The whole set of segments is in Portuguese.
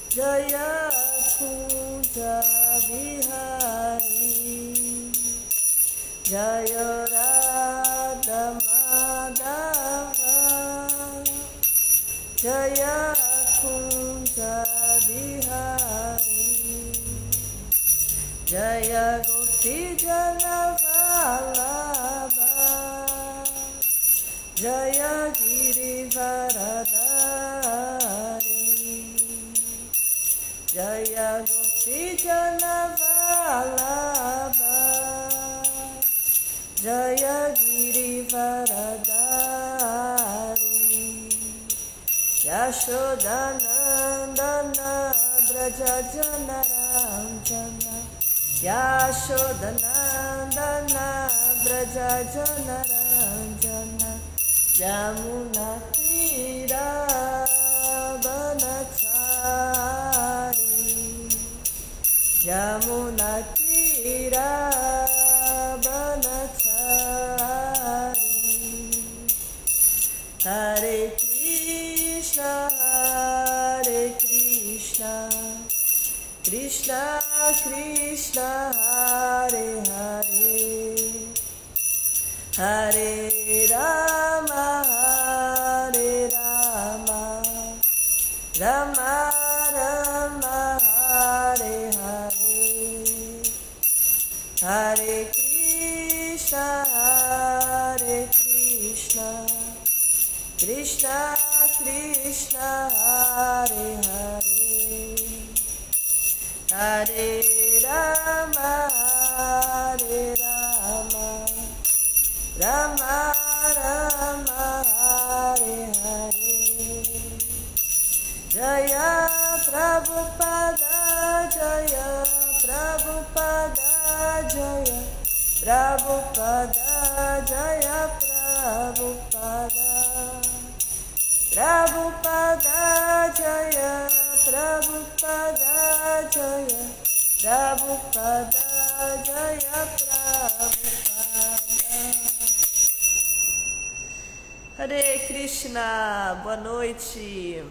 Jaya Kunja Bihari Jaya Radha Madhava Jaya Kunja Bihari Jaya Gopi Jana Vallabha Jaya Girivaradari Jaya Gopi Jana Vallabha Jaya Girivaradari Yashodanandana Braja Jana Ranjana Yashodanandana Braja Jana Ranjana Yamuna Tira Banachari Yamuna Tira Banachari Hare Krishna Krishna Krishna Hare Hare Hare Rama Rama Rama Hare Hare Hare Krishna Krishna Krishna Hare Hare Hare Rama Rama Rama Hare Hare Jaya Prabhupada Jaya Prabhupada Jaya Prabhupada Jaya Prabhupada Prabhupada Jaya Prabhupada Jaya Prabhupada Jaya Prabhupada. Hare Krishna, boa noite.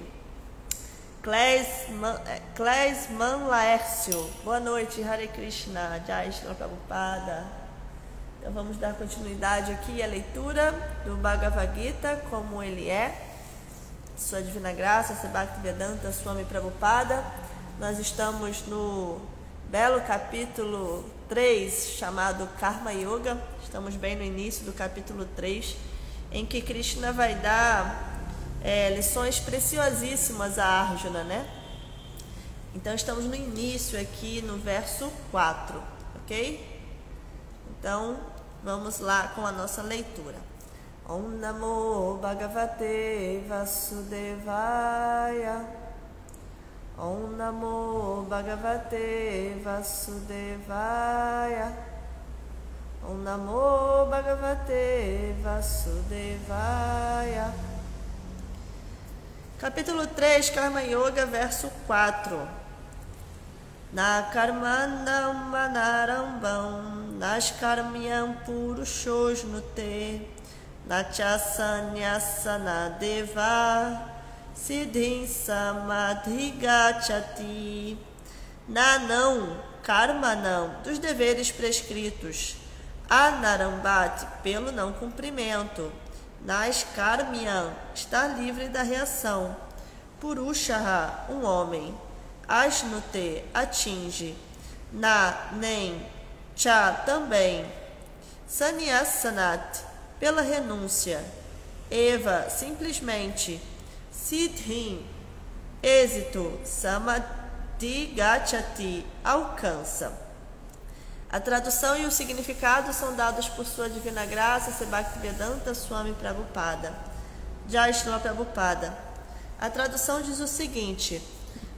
Clésman Laércio, boa noite. Hare Krishna, Jai Shri Prabhupada. Então vamos dar continuidade aqui à leitura do Bhagavad Gita, como ele é. Sua Divina Graça, Bhaktivedanta Swami Prabhupada. Nós estamos no belo capítulo 3, chamado Karma Yoga. Estamos bem no início do capítulo 3, em que Krishna vai dar lições preciosíssimas a Arjuna, né? Então estamos no início aqui no verso 4, ok? Então vamos lá com a nossa leitura. Om Namo Bhagavate Vasudevaya Om Namo Bhagavate Vasudevaya Om Namo Bhagavate Vasudevaya. Capítulo 3, Karma Yoga, verso 4. Na karmanam manarambam Nashkarmyam purushosnute Nachasanyasana deva Siddhim samadhigachati. Na não, karma não, dos deveres prescritos. Anarambat, pelo não cumprimento. Naskarmyam, está livre da reação. Purushaha, um homem. Asnute, atinge. Na, nem. Cha, também. Sannyasanat, pela renúncia. Eva, simplesmente. Siddhim, êxito. Samadhigachati, alcança. A tradução e o significado são dados por Sua Divina Graça, Bhaktivedanta Swami Prabhupada. Jai Shri Prabhupada. A tradução diz o seguinte: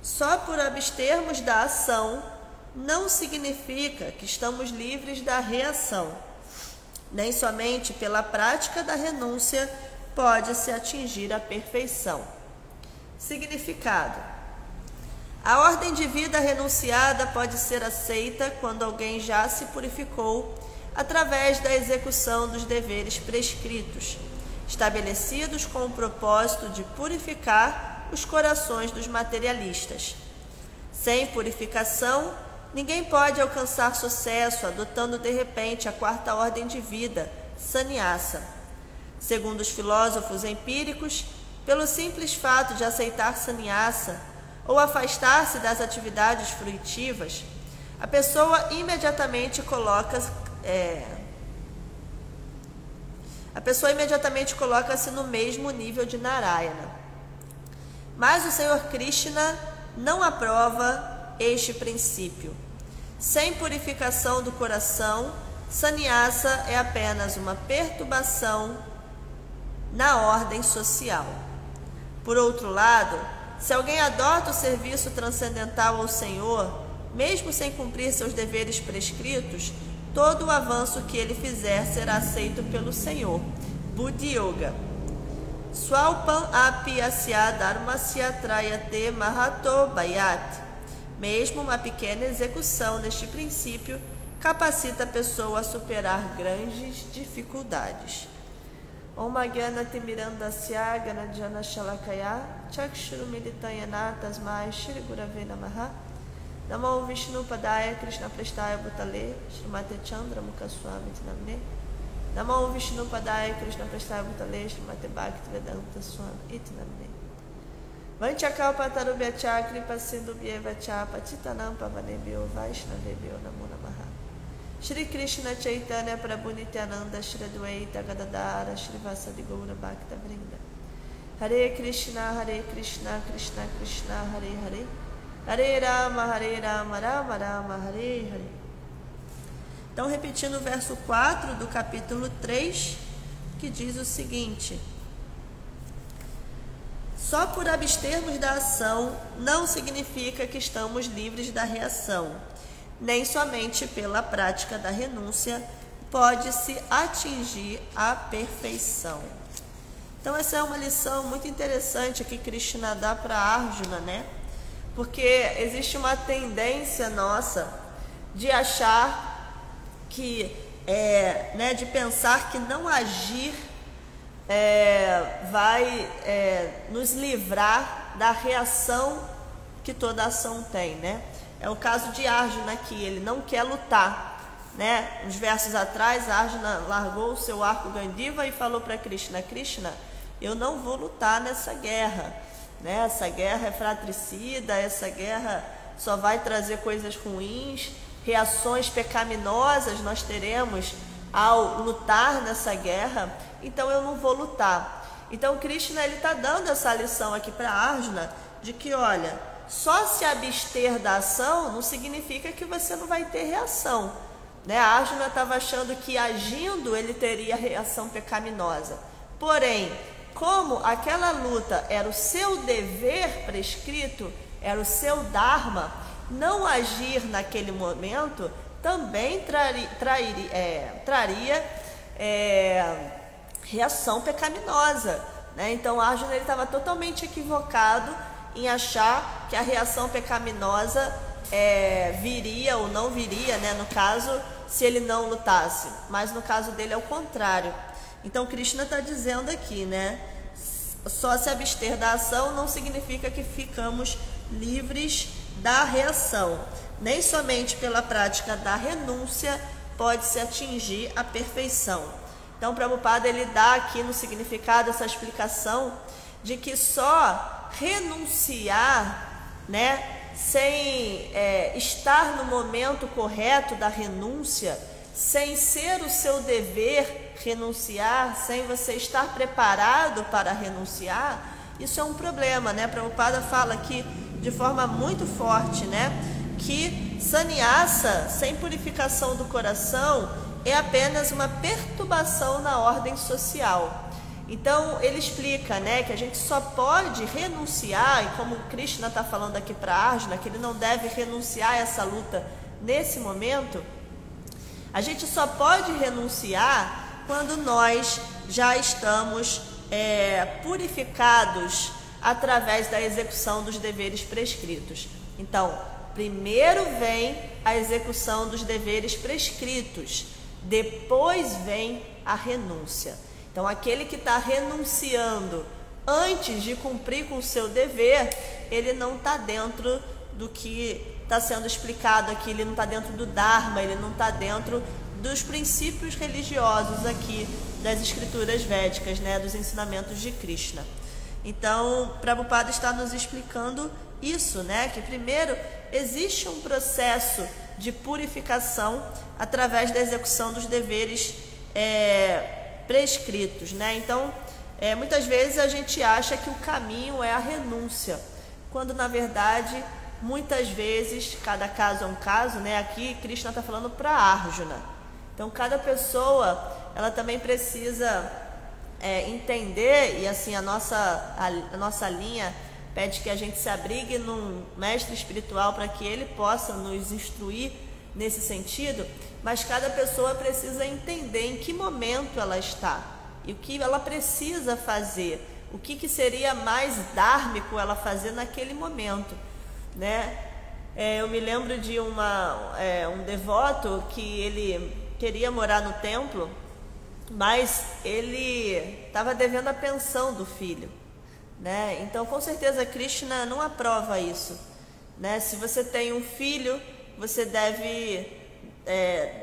só por abstermos da ação não significa que estamos livres da reação. Nem somente pela prática da renúncia pode-se atingir a perfeição. Significado: a ordem de vida renunciada pode ser aceita quando alguém já se purificou através da execução dos deveres prescritos. estabelecidos com o propósito de purificar os corações dos materialistas. Sem purificação, ninguém pode alcançar sucesso adotando de repente a quarta ordem de vida, sannyasa. Segundo os filósofos empíricos, pelo simples fato de aceitar sannyasa ou afastar-se das atividades fruitivas, a pessoa imediatamente coloca-se no mesmo nível de Narayana. Mas o Senhor Krishna não aprova este princípio. Sem purificação do coração, sannyasa é apenas uma perturbação na ordem social. Por outro lado, se alguém adota o serviço transcendental ao Senhor, mesmo sem cumprir seus deveres prescritos, todo o avanço que ele fizer será aceito pelo Senhor. Buddhi Yoga. Swalpam api asya dharmasya trayate mahato bayat. Mesmo uma pequena execução neste princípio capacita a pessoa a superar grandes dificuldades. Om Gyana Timirandasya Ganajana Shalakaya Chakshuru Militayana Tasmai Shri Gurave Namaha. Namo Vishnu Padaya Krishna Prestaya Bhutale Srimate Chandra Mukaswami Namne. Namo Vishnu Padaya Krishna Prestaya Bhutale Srimate Bhakti Vedanta Swami Itnamne. Vanchakalpatarubhya Chakri Pasindubhyeva Chapatitanam Pavanebhyo Vaishnavebhyo Namo Namaha. Shri Krishna Chaitanya Prabhu Nityananda Shri Adwaita Gadadara Shri Vasadi Gaura Bhakta Vrinda. Hare Krishna Krishna Krishna Hare Hare, Hare Rama Rama Rama Hare Hare. Então, repetindo o verso 4 do capítulo 3, que diz o seguinte: só por abstermos da ação não significa que estamos livres da reação. Nem somente pela prática da renúncia pode-se atingir a perfeição. Então, essa é uma lição muito interessante que Krishna dá para Arjuna, né? Porque existe uma tendência nossa de achar que, de pensar que não agir vai nos livrar da reação que toda ação tem, né? É o caso de Arjuna aqui, ele não quer lutar, né? Uns versos atrás, Arjuna largou o seu arco Gandiva e falou para Krishna: Krishna, eu não vou lutar nessa guerra, né? Essa guerra é fratricida, essa guerra só vai trazer coisas ruins, reações pecaminosas nós teremos ao lutar nessa guerra, então eu não vou lutar. Então Krishna está dando essa lição aqui para Arjuna, de que, olha, só se abster da ação não significa que você não vai ter reação, né? Arjuna estava achando que agindo ele teria reação pecaminosa. Porém, como aquela luta era o seu dever prescrito, era o seu dharma, não agir naquele momento também traria reação pecaminosa, né? Então Arjuna estava totalmente equivocado em achar que a reação pecaminosa viria ou não viria, né? No caso, se ele não lutasse. Mas no caso dele é o contrário. Então Krishna está dizendo aqui, né? Só se abster da ação não significa que ficamos livres da reação. Nem somente pela prática da renúncia pode-se atingir a perfeição. Então Prabhupada ele dá aqui no significado essa explicação de que só renunciar, né, sem estar no momento correto da renúncia, sem ser o seu dever renunciar, sem você estar preparado para renunciar, isso é um problema, né? Prabhupada fala aqui de forma muito forte, né, que sannyasa, sem purificação do coração, é apenas uma perturbação na ordem social. Então, ele explica, né, que a gente só pode renunciar, e como Krishna está falando aqui para Arjuna, que ele não deve renunciar a essa luta nesse momento, a gente só pode renunciar quando nós já estamos purificados através da execução dos deveres prescritos. Então, primeiro vem a execução dos deveres prescritos, depois vem a renúncia. Então, aquele que está renunciando antes de cumprir com o seu dever, ele não está dentro do que está sendo explicado aqui, ele não está dentro do Dharma, ele não está dentro dos princípios religiosos aqui das escrituras védicas, né, dos ensinamentos de Krishna. Então, Prabhupada está nos explicando isso, né, que primeiro existe um processo de purificação através da execução dos deveres prescritos, né? Então, muitas vezes a gente acha que o caminho é a renúncia, quando na verdade, muitas vezes, cada caso é um caso, né? Aqui Krishna está falando para Arjuna. Então, cada pessoa, ela também precisa entender, e assim a nossa linha pede que a gente se abrigue num mestre espiritual para que ele possa nos instruir nesse sentido, mas cada pessoa precisa entender em que momento ela está e o que ela precisa fazer, o que seria mais dármico ela fazer naquele momento, né? Eu me lembro de um devoto que ele queria morar no templo, mas ele estava devendo a pensão do filho, né? Então, com certeza, Krishna não aprova isso, né? Se você tem um filho, você deve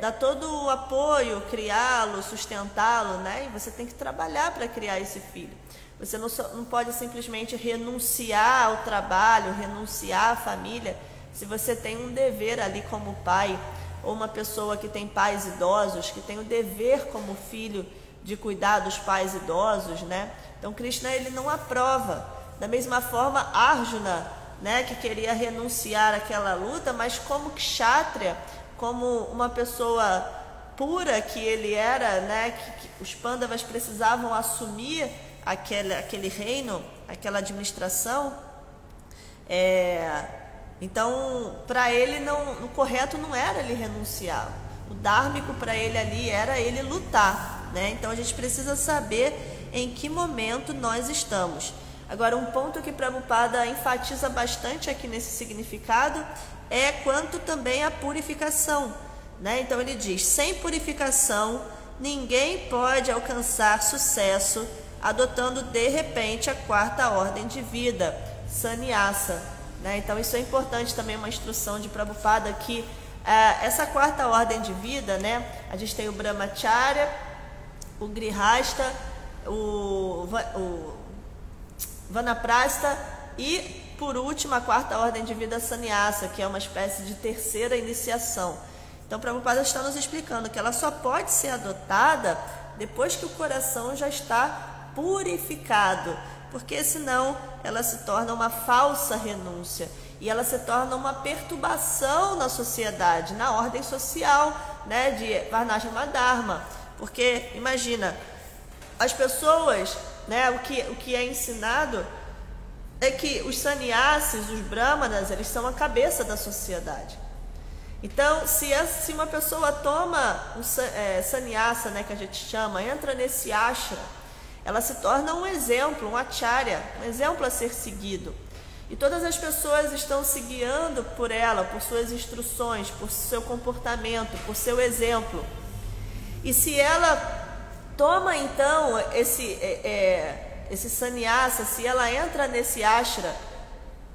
dar todo o apoio, criá-lo, sustentá-lo, né? E você tem que trabalhar para criar esse filho. Você não pode simplesmente renunciar ao trabalho, renunciar à família, se você tem um dever ali como pai, ou uma pessoa que tem pais idosos, que tem o dever como filho de cuidar dos pais idosos, né? Então, Krishna, ele não aprova. Da mesma forma, Arjuna, né, que queria renunciar àquela luta, mas como kshatriya, como uma pessoa pura que ele era, né, que os Pandavas precisavam assumir aquele reino, aquela administração. Então, para ele, o correto não era ele renunciar. O dármico para ele ali era ele lutar, né? Então, a gente precisa saber em que momento nós estamos. Agora, um ponto que Prabhupada enfatiza bastante aqui nesse significado é quanto também à purificação, né? Então, ele diz, sem purificação, ninguém pode alcançar sucesso adotando de repente a quarta ordem de vida, sannyasa, né? Então, isso é importante também, uma instrução de Prabhupada que essa quarta ordem de vida, né? A gente tem o Brahmacharya, o Grihasta, o Vanaprastha e, por último, a quarta ordem de vida sannyasa, que é uma espécie de terceira iniciação. Então, Prabhupada está nos explicando que ela só pode ser adotada depois que o coração já está purificado, porque senão ela se torna uma falsa renúncia e ela se torna uma perturbação na sociedade, na ordem social, né, de Varnashama Dharma. Porque, imagina, as pessoas, né, o que é ensinado é que os sannyasis, os brahmanas, eles são a cabeça da sociedade. Então, se uma pessoa toma um sannyasa, né, que a gente chama, entra nesse ashram, ela se torna um exemplo, um acharya, um exemplo a ser seguido. E todas as pessoas estão se guiando por ela, por suas instruções, por seu comportamento, por seu exemplo. E se ela toma então esse sannyasa, se ela entra nesse ashram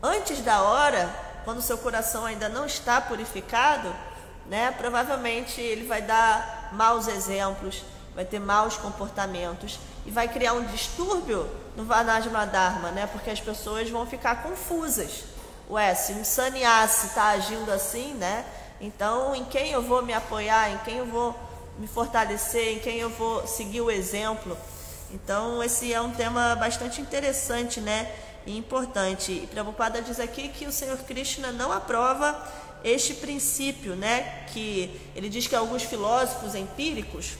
antes da hora, quando seu coração ainda não está purificado, né, provavelmente ele vai dar maus exemplos, vai ter maus comportamentos e vai criar um distúrbio no Varnashama Dharma, né, porque as pessoas vão ficar confusas. Ué, se um sannyasi está agindo assim, né, então em quem eu vou me apoiar, em quem eu vou me fortalecer, em quem eu vou seguir o exemplo? Então, esse é um tema bastante interessante, né, e importante. E Prabhupada diz aqui que o Senhor Krishna não aprova este princípio, né, que ele diz que alguns filósofos empíricos,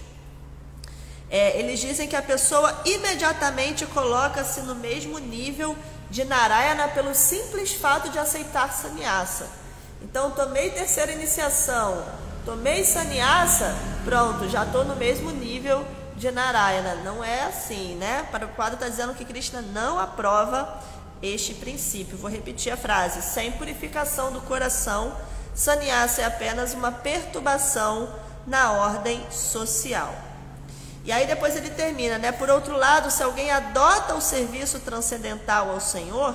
eles dizem que a pessoa imediatamente coloca-se no mesmo nível de Narayana pelo simples fato de aceitar sannyasa. Então, tomei terceira iniciação, tomei sannyasa, pronto, já estou no mesmo nível de Narayana. Não é assim, né? Prabhupada está dizendo que Krishna não aprova este princípio. Vou repetir a frase: sem purificação do coração, sannyasa é apenas uma perturbação na ordem social. E aí depois ele termina, né? Por outro lado, se alguém adota o serviço transcendental ao Senhor,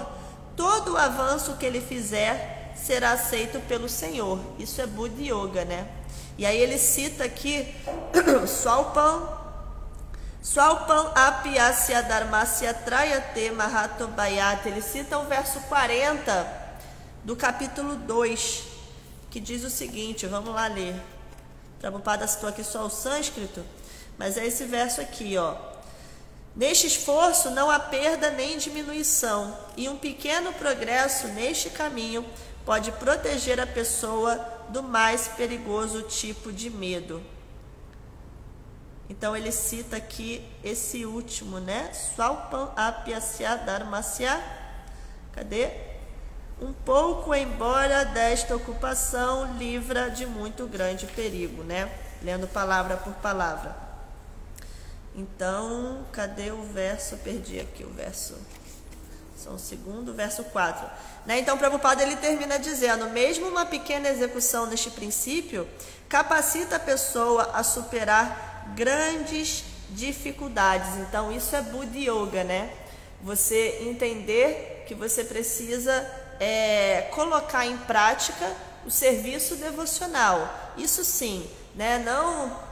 todo o avanço que ele fizer será aceito pelo Senhor. Isso é Buddha Yoga, né? E aí ele cita aqui Swalpam apyasya dharmasya trayate mahatobayate. Ele cita o verso 40 do capítulo 2, que diz o seguinte, vamos lá ler. Prabhupada citou aqui só o sânscrito, mas é esse verso aqui, ó. Neste esforço não há perda nem diminuição, e um pequeno progresso neste caminho pode proteger a pessoa do mais perigoso tipo de medo. Então ele cita aqui esse último, né? Swalpam apyasya dharmasya. Cadê? Um pouco embora desta ocupação livra de muito grande perigo, né? Lendo palavra por palavra. Então, cadê o verso? Perdi aqui o verso. Só um segundo, verso 4. Né? Então, Prabhupada ele termina dizendo: mesmo uma pequena execução neste princípio capacita a pessoa a superar grandes dificuldades. Então, isso é Buddha Yoga, né? Você entender que você precisa colocar em prática o serviço devocional. Isso sim, né? Não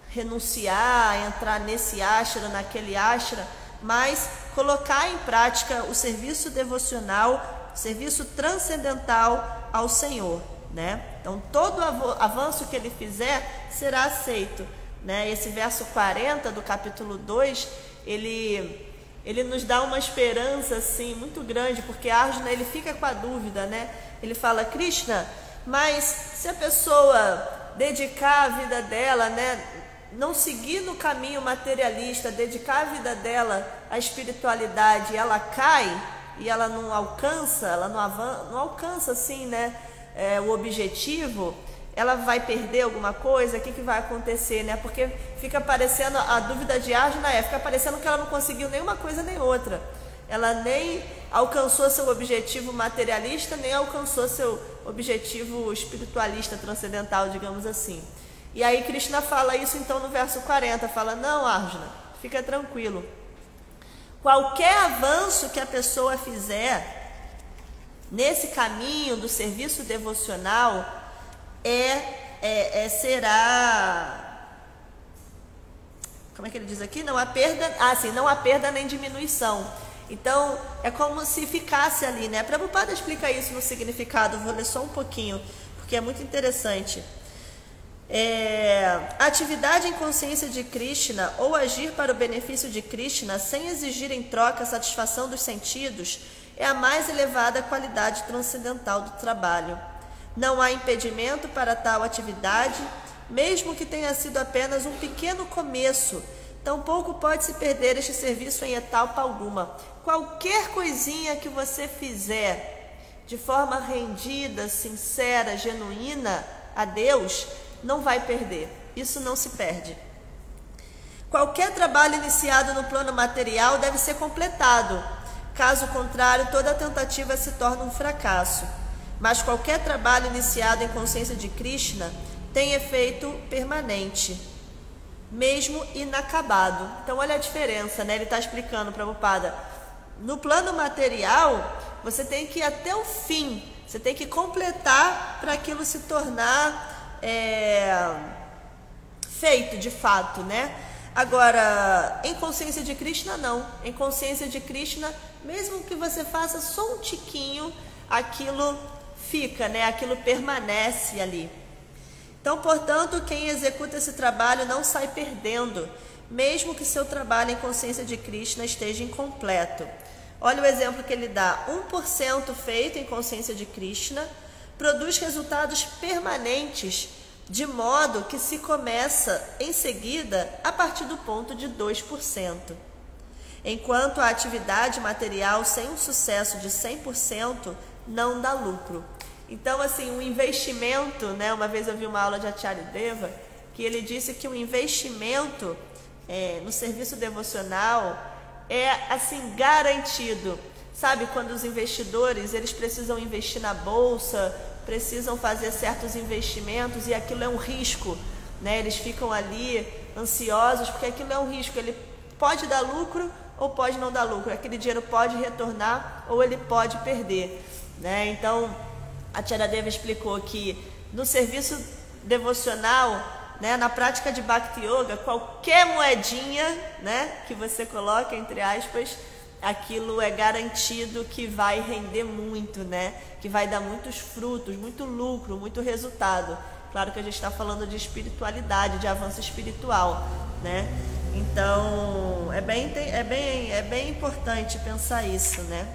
renunciar, entrar nesse ashra, naquele ashra, mas colocar em prática o serviço devocional, serviço transcendental ao Senhor, né? Então, todo avanço que ele fizer será aceito, né? Esse verso 40 do capítulo 2, ele nos dá uma esperança assim muito grande, porque Arjuna ele fica com a dúvida, né? Ele fala: Krishna, mas se a pessoa dedicar a vida dela, né, não seguir no caminho materialista, dedicar a vida dela à espiritualidade, ela cai e ela não alcança, não alcança assim, né, o objetivo, ela vai perder alguma coisa, o que vai acontecer, né? Porque fica parecendo, a dúvida de Arjuna fica parecendo que ela não conseguiu nenhuma coisa nem outra. Ela nem alcançou seu objetivo materialista, nem alcançou seu objetivo espiritualista, transcendental, digamos assim. E aí Krishna fala isso então no verso 40, fala: não, Arjuna, fica tranquilo. Qualquer avanço que a pessoa fizer nesse caminho do serviço devocional será, como é que ele diz aqui? Não há perda, não há perda nem diminuição. Então, é como se ficasse ali, né? Prabhupada explica isso no significado, vou ler só um pouquinho, porque é muito interessante. A atividade em consciência de Krishna ou agir para o benefício de Krishna sem exigir em troca a satisfação dos sentidos é a mais elevada qualidade transcendental do trabalho. Não há impedimento para tal atividade, mesmo que tenha sido apenas um pequeno começo. Tampouco pode-se perder este serviço em etapa alguma. Qualquer coisinha que você fizer de forma rendida, sincera, genuína a Deus, não vai perder. Isso não se perde. Qualquer trabalho iniciado no plano material deve ser completado. Caso contrário, toda tentativa se torna um fracasso. Mas qualquer trabalho iniciado em consciência de Krishna tem efeito permanente, mesmo inacabado. Então, olha a diferença, né? Ele está explicando, Prabhupada. No plano material, você tem que ir até o fim. Você tem que completar para aquilo se tornar feito de fato, né? Agora, em consciência de Krishna, não. Em consciência de Krishna, mesmo que você faça só um tiquinho, aquilo fica, né? Aquilo permanece ali. Então, portanto, quem executa esse trabalho não sai perdendo, mesmo que seu trabalho em consciência de Krishna esteja incompleto. Olha o exemplo que ele dá. 1% feito em consciência de Krishna produz resultados permanentes, de modo que se começa em seguida a partir do ponto de 2%. Enquanto a atividade material sem um sucesso de 100% não dá lucro. Então, assim, um investimento, né? Uma vez eu vi uma aula de Acharya Deva, que ele disse que o investimento no serviço devocional é, assim, garantido. Sabe, quando os investidores, eles precisam investir na bolsa, precisam fazer certos investimentos e aquilo é um risco, né? Eles ficam ali ansiosos, porque aquilo é um risco, ele pode dar lucro ou pode não dar lucro, aquele dinheiro pode retornar ou ele pode perder, né? Então, a Tia Aradeva explicou que no serviço devocional, né, na prática de Bhakti Yoga, qualquer moedinha, né, que você coloca, entre aspas, aquilo é garantido que vai render muito, né, que vai dar muitos frutos, muito lucro, muito resultado. Claro que a gente está falando de espiritualidade, de avanço espiritual, né? Então, é bem importante pensar isso, né?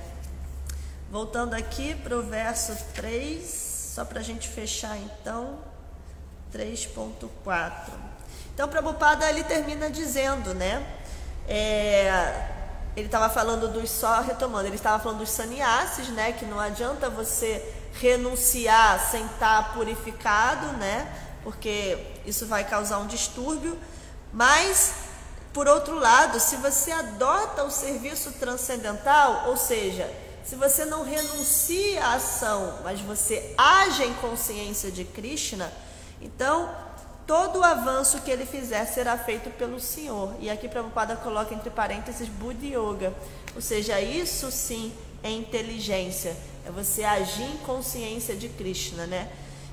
Voltando aqui para o verso 3, só para a gente fechar então, 3.4. Então, Prabhupada, ele termina dizendo, né? Ele estava falando só retomando, ele estava falando dos sannyasis, né? Que não adianta você renunciar sem estar purificado, né? Porque isso vai causar um distúrbio. Mas, por outro lado, se você adota o serviço transcendental, ou seja, se você não renuncia à ação, mas você age em consciência de Krishna, então todo o avanço que ele fizer será feito pelo Senhor. E aqui Prabhupada coloca entre parênteses Buddhi Yoga, ou seja, isso sim é inteligência, é você agir em consciência de Krishna, né?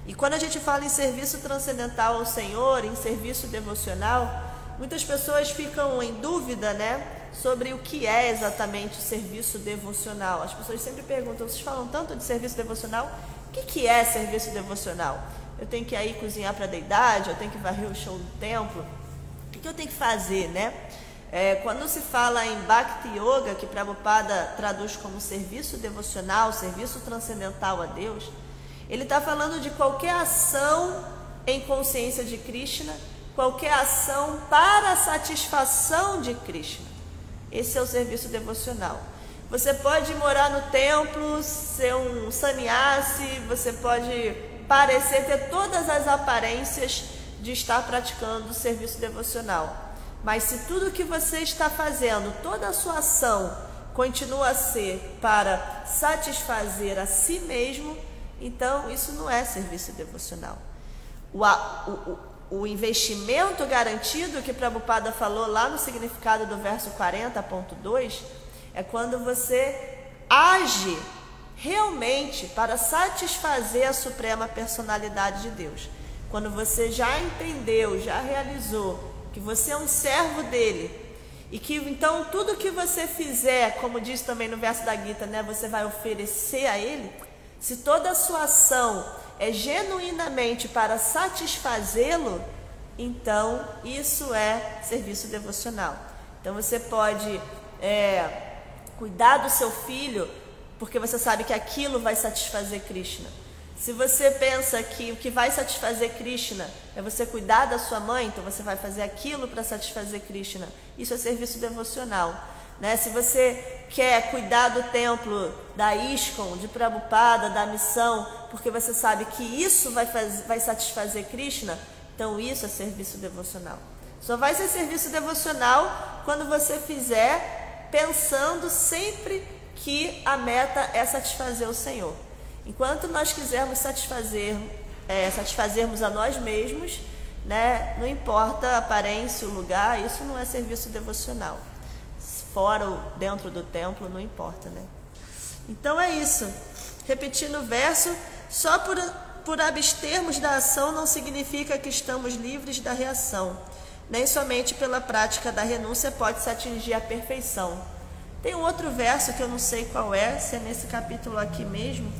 E quando a gente fala em serviço transcendental ao Senhor, em serviço devocional, muitas pessoas ficam em dúvida, né, sobre o que é exatamente o serviço devocional. As pessoas sempre perguntam, vocês falam tanto de serviço devocional, o que é serviço devocional? Eu tenho que ir cozinhar para a deidade, eu tenho que varrer o chão do templo, o que eu tenho que fazer, né? Quando se fala em Bhakti Yoga, que Prabhupada traduz como serviço devocional, serviço transcendental a Deus, ele está falando de qualquer ação em consciência de Krishna, qualquer ação para a satisfação de Krishna. Esse é o serviço devocional. Você pode morar no templo, ser um sannyasi, você pode parecer ter todas as aparências de estar praticando o serviço devocional. Mas se tudo que você está fazendo, toda a sua ação, continua a ser para satisfazer a si mesmo, então isso não é serviço devocional. O investimento garantido que Prabhupada falou lá no significado do verso 40.2 é quando você age realmente para satisfazer a suprema personalidade de Deus. Quando você já entendeu, já realizou que você é um servo dele e que então tudo que você fizer, como diz também no verso da Gita, né, você vai oferecer a ele. Se toda a sua ação é genuinamente para satisfazê-lo, então isso é serviço devocional. Então você pode cuidar do seu filho porque você sabe que aquilo vai satisfazer Krishna. Se você pensa que o que vai satisfazer Krishna é você cuidar da sua mãe, então você vai fazer aquilo para satisfazer Krishna. Isso é serviço devocional, né? Se você quer cuidar do templo da ISKCON, de Prabhupada, da missão, porque você sabe que isso vai satisfazer Krishna, então isso é serviço devocional. Só vai ser serviço devocional quando você fizer pensando sempre que a meta é satisfazer o Senhor. Enquanto nós quisermos satisfazermos a nós mesmos, né, não importa a aparência, o lugar, isso não é serviço devocional. Fora ou dentro do templo, não importa, né? Então é isso. Repetindo o verso, só por abstermos da ação não significa que estamos livres da reação. Nem somente pela prática da renúncia pode-se atingir a perfeição. Tem um outro verso que eu não sei qual é, se é nesse capítulo aqui mesmo,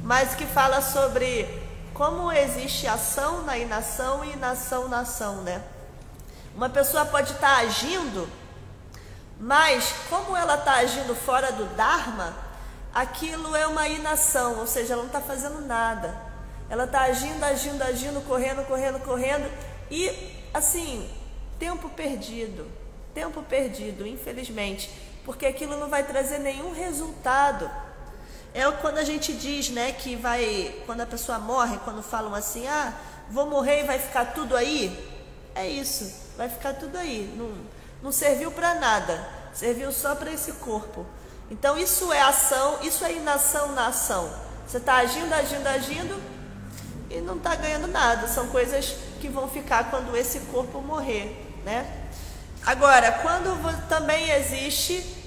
mas que fala sobre como existe ação na inação e inação na ação, né? Uma pessoa pode estar agindo, mas como ela está agindo fora do Dharma, aquilo é uma inação, ou seja, ela não está fazendo nada. Ela está agindo, correndo, e assim, tempo perdido, infelizmente, porque aquilo não vai trazer nenhum resultado. É quando a gente diz, né, que quando a pessoa morre, quando falam assim, vou morrer e vai ficar tudo aí, é isso, vai ficar tudo aí, não serviu para nada, serviu só para esse corpo. Então isso é ação, isso é inação na ação. Você está agindo, e não está ganhando nada. São coisas que vão ficar quando esse corpo morrer, né? Agora, quando também existe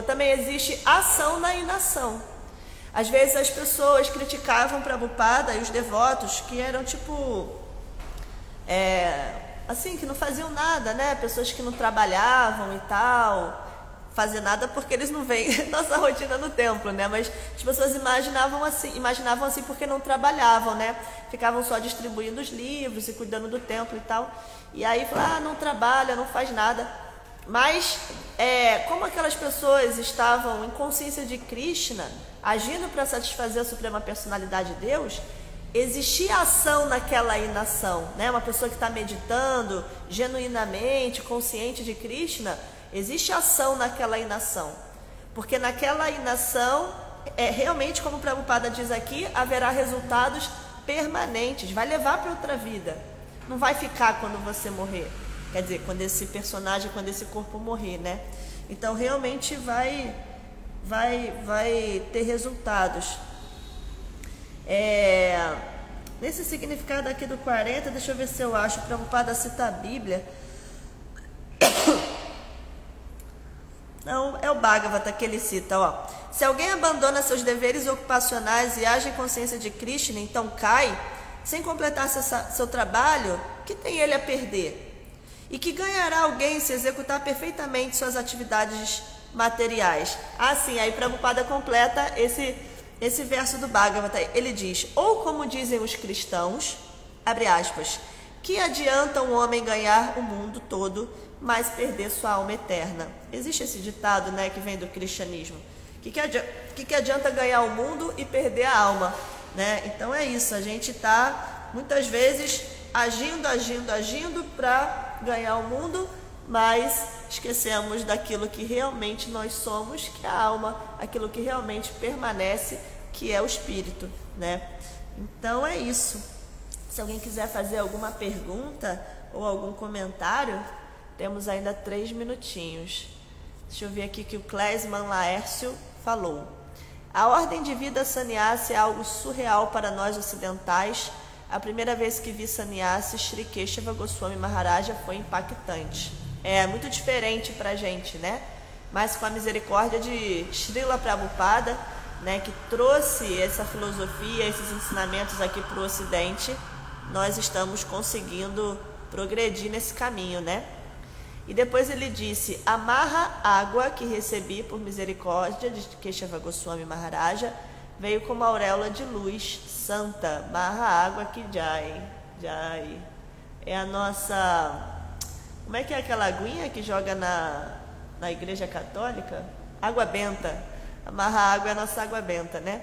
também existe ação na inação. Às vezes as pessoas criticavam Prabhupada e os devotos que eram assim, que não faziam nada, né? Pessoas que não trabalhavam e tal, fazer nada porque eles não veem nossa rotina no templo, né? Mas as pessoas imaginavam assim porque não trabalhavam, né? Ficavam só distribuindo os livros e cuidando do templo e tal. E aí falavam, não trabalha, não faz nada. Mas como aquelas pessoas estavam em consciência de Krishna, agindo para satisfazer a Suprema Personalidade de Deus, existia ação naquela inação, né? Uma pessoa que está meditando genuinamente, consciente de Krishna, existe ação naquela inação, porque naquela inação, realmente, como o Prabhupada diz aqui, haverá resultados permanentes, vai levar para outra vida, não vai ficar quando você morrer, quer dizer, quando esse personagem, quando esse corpo morrer, né? Então realmente vai ter resultados. Nesse significado aqui do 40, deixa eu ver se eu acho, o Prabhupada cita a Bíblia. Não, é o Bhagavata que ele cita, ó. Se alguém abandona seus deveres ocupacionais e age em consciência de Krishna, então cai, sem completar seu trabalho, que tem ele a perder? E que ganhará alguém se executar perfeitamente suas atividades materiais? Sim, aí Prabhupada completa esse verso do Bhagavata. Ele diz, ou como dizem os cristãos, abre aspas, que adianta um homem ganhar o mundo todo, mas perder sua alma eterna? Existe esse ditado, né, que vem do cristianismo. Que adianta ganhar o mundo e perder a alma, né? Então é isso, a gente está muitas vezes agindo para ganhar o mundo, mas esquecemos daquilo que realmente nós somos, que é a alma, aquilo que realmente permanece, que é o espírito, né? Então é isso. Se alguém quiser fazer alguma pergunta ou algum comentário, temos ainda 3 minutinhos. Deixa eu ver aqui que o Klesman Laércio falou. A ordem de vida sannyasi é algo surreal para nós ocidentais. A primeira vez que vi sannyasi, Sri Keshava Goswami Maharaja, foi impactante. É muito diferente para a gente, né? Mas com a misericórdia de Srila Prabhupada, né, que trouxe essa filosofia, esses ensinamentos aqui para o Ocidente, nós estamos conseguindo progredir nesse caminho, né? E depois ele disse, amarra água que recebi por misericórdia de Keshava Goswami Maharaja, veio com uma auréola de luz santa, marra água que jai. É a nossa... Como é que é aquela aguinha que joga na igreja católica? Água benta. Amarra água é a nossa água benta, né?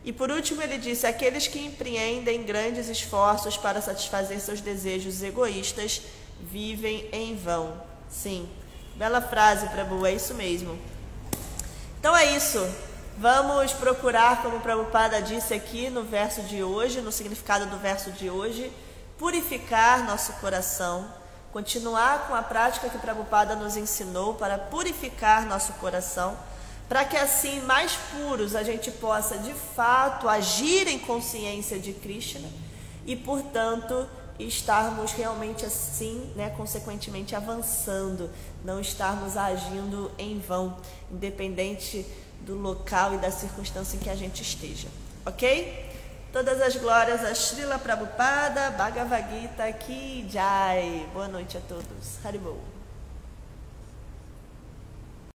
E por último ele disse, aqueles que empreendem grandes esforços para satisfazer seus desejos egoístas vivem em vão. Sim, bela frase, Prabhu, é isso mesmo. Então é isso. Vamos procurar, como o Prabhupada disse aqui no verso de hoje, no significado do verso de hoje, purificar nosso coração, continuar com a prática que o Prabhupada nos ensinou para purificar nosso coração, para que assim, mais puros, a gente possa de fato agir em consciência de Krishna e, portanto, estarmos realmente assim, né, consequentemente avançando, não estarmos agindo em vão, independente do local e da circunstância em que a gente esteja, ok? Todas as glórias a Srila Prabhupada, Bhagavad Gita, Ki Jai. Boa noite a todos. Haribol.